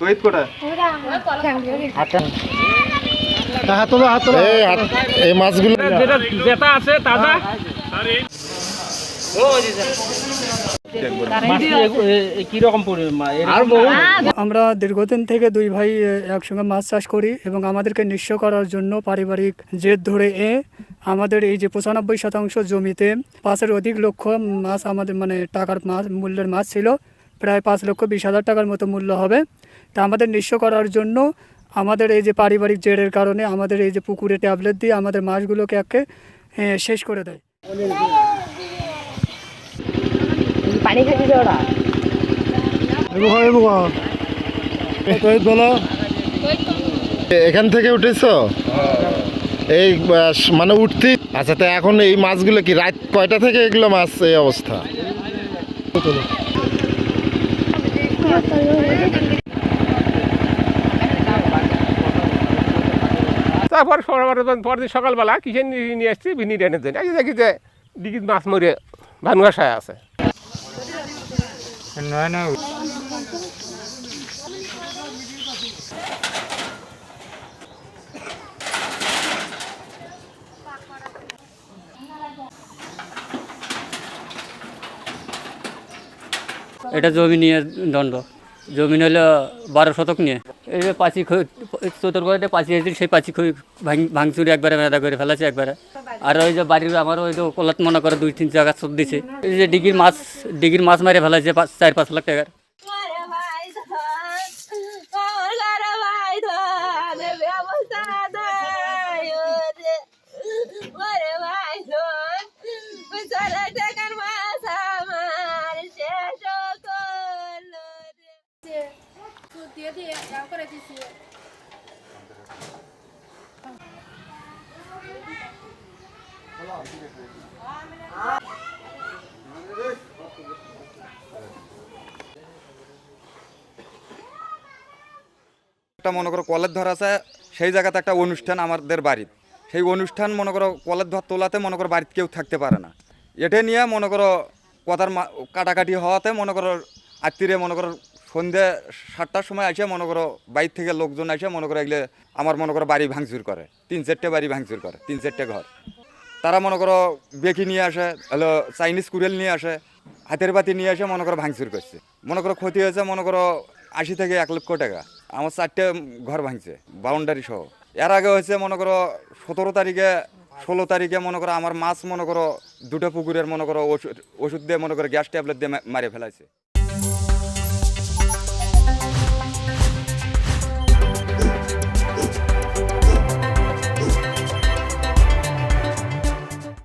তহিদ কোটা এই মাছগুলো যেটা আছে তাজা আমরা দীর্ঘদিন থেকে দুই ভাই একসঙ্গে মাছ চাষ করি এবং আমাদেরকে নিঃস্ব করার জন্য পারিবারিক জেদ ধরে আমাদের এই যে 95% জমিতে 5-এর অধিক লক্ষ মাছ আমাদের মানে টাকার মাছ মূল্যের মাছ ছিল, প্রায় 5,20,000 টাকার মতো মূল্য হবে। তা আমাদের নিঃস্ব করার জন্য আমাদের এই যে পারিবারিক জেদের কারণে আমাদের এই যে পুকুরে ট্যাবলেট দিয়ে আমাদের মাছগুলোকে একে শেষ করে দেয়। পানি খাইছে ওরা বলো এখান থেকে উঠেছো এই মানে উঠতে? আচ্ছা, তো এখন এই মাছগুলো কি রাত কয়টা থেকে এগুলো মাছ এই অবস্থা? তারপর পরদিন সকালবেলা কিসের নিয়ে আসছি ভিনি টেনে দেন এই দেখি যে ডিগির মাছ মরে ভানুয়াশায় আছে। এটা জমি নিয়ে দণ্ড, জমি হলো 12 শতক নিয়ে। এই যে পাঁচি চতুর্গতে পাঁচি হয়েছিল, সেই পাঁচি ভাঙচুরি একবারে মেদা করে ফেলেছে একবারে। আর ওই যে বাড়ির আমার ওই যে কলাত মনে করে 2-3 জায়গা সব দিছে। এই যে ডিগির মাছ মারে ফেলেছে 4-5 লাখ টাকার। একটা মনে করো কলের ধর আছে, সেই জায়গাতে একটা অনুষ্ঠান আমাদের বাড়ির, সেই অনুষ্ঠান মনে করো কলের ধর তোলাতে মনে করো বাড়িতে কেউ থাকতে পারে না। এটা নিয়ে মনে করো কথার কাটাকাটি হওয়াতে মনে করো আত্মীয় মনে করো সন্ধ্যে 7টার সময় আসে মনে করো বাইর থেকে লোকজন আসে মনে করো এগুলো আমার মনে করো বাড়ি ভাঙচুর করে, 3-4টে বাড়ি ভাঙচুর করে, 3-4টে ঘর। তারা মনে করো বেকি নিয়ে আসে, হলো চাইনিজ কুড়েল নিয়ে আসে, হাতের বাতি নিয়ে আসে মনে করো ভাঙচুর করছে। মনে করো ক্ষতি হয়েছে মনে করো 80 থেকে 1 লক্ষ টাকা। আমার 4টে ঘর ভাঙছে বাউন্ডারি সহ। এর আগে হয়েছে মনে করো 17 তারিখে 16 তারিখে মনে করো আমার মাছ মনে করো 2টা পুকুরের মনে করো ওষুধ দিয়ে মনে করো গ্যাস ট্যাবলেট দিয়ে মারে ফেলাইছে।